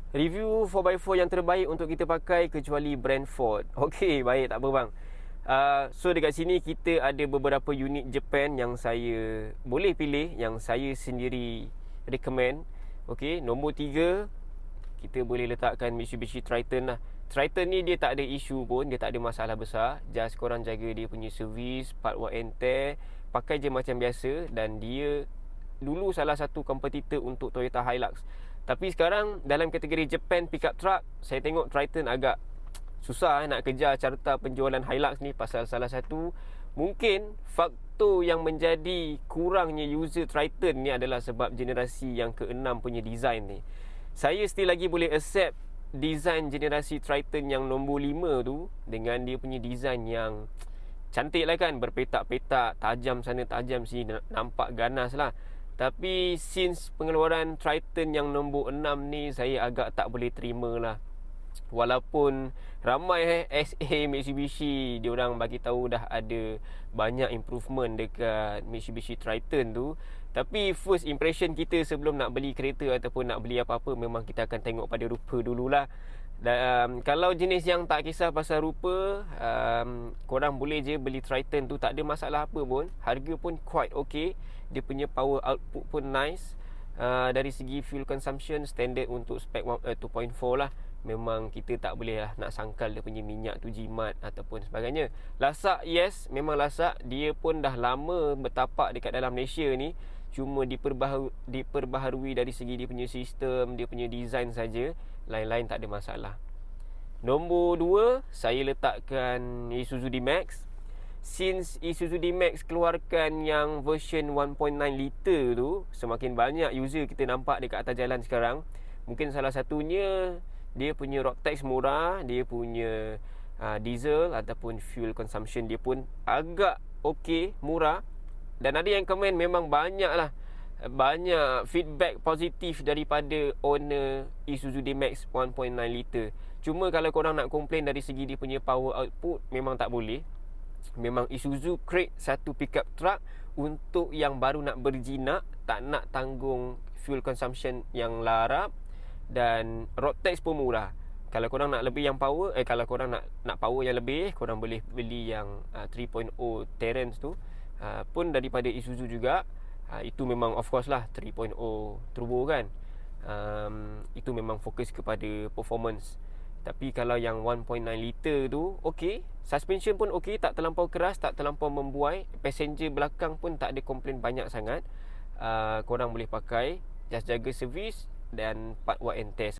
Review 4x4 yang terbaik untuk kita pakai kecuali brand Ford. Okey, baik, tak apa bang. So dekat sini kita ada beberapa unit Japan yang saya boleh pilih, yang saya sendiri recommend. Okey, nombor 3 kita boleh letakkan Mitsubishi Triton lah. Triton ni dia tak ada isu pun, dia tak ada masalah besar. Just korang jaga dia punya servis, part wear and tear, pakai je macam biasa. Dan dia dulu salah satu kompetitor untuk Toyota Hilux. Tapi sekarang dalam kategori Japan pickup truck, saya tengok Triton agak susah nak kejar carta penjualan Hilux ni. Pasal salah satu mungkin faktor yang menjadi kurangnya user Triton ni adalah sebab generasi yang ke-6 punya design ni. Saya still lagi boleh accept design generasi Triton yang nombor 5 tu, dengan dia punya design yang cantik lah kan, berpetak-petak, tajam sana tajam sini, nampak ganas lah. Tapi since pengeluaran Triton yang nombor 6 ni, saya agak tak boleh terima lah. Walaupun ramai SA Mitsubishi diorang bagi tahu dah ada banyak improvement dekat Mitsubishi Triton tu, tapi first impression kita sebelum nak beli kereta ataupun nak beli apa-apa, memang kita akan tengok pada rupa dululah. Dan kalau jenis yang tak kisah pasal rupa, korang boleh je beli Triton tu, tak ada masalah apa pun. Harga pun quite okay, dia punya power output pun nice. Dari segi fuel consumption, standard untuk spec 2.4 lah. Memang kita tak boleh lah nak sangkal dia punya minyak tu jimat ataupun sebagainya. Lasak, yes, memang lasak. Dia pun dah lama bertapak dekat dalam Malaysia ni. Cuma diperbaharui dari segi dia punya sistem, dia punya design saja. Lain-lain tak ada masalah. Nombor 2, saya letakkan Isuzu D-Max. Since Isuzu D-Max keluarkan yang version 1.9 liter tu, semakin banyak user kita nampak dekat atas jalan sekarang. Mungkin salah satunya dia punya road tax murah, dia punya diesel ataupun fuel consumption dia pun agak okey, murah. Dan ada yang komen memang banyak feedback positif daripada owner Isuzu D-Max 1.9 liter. Cuma kalau korang nak komplain dari segi dia punya power output, memang tak boleh. Memang Isuzu create satu pickup truck untuk yang baru nak berjinak, tak nak tanggung fuel consumption yang larap, dan road tax pun murah. Kalau korang nak lebih yang power, kalau korang nak power yang lebih, korang boleh beli yang 3.0 Terrence tu, pun daripada Isuzu juga. Itu memang of course lah 3.0 turbo kan. Itu memang fokus kepada performance. Tapi kalau yang 1.9 liter tu okey, suspension pun okey, tak terlampau keras, tak terlampau membuai. Passenger belakang pun tak ada komplain banyak sangat. Korang boleh pakai, just jaga servis dan part wear and tear.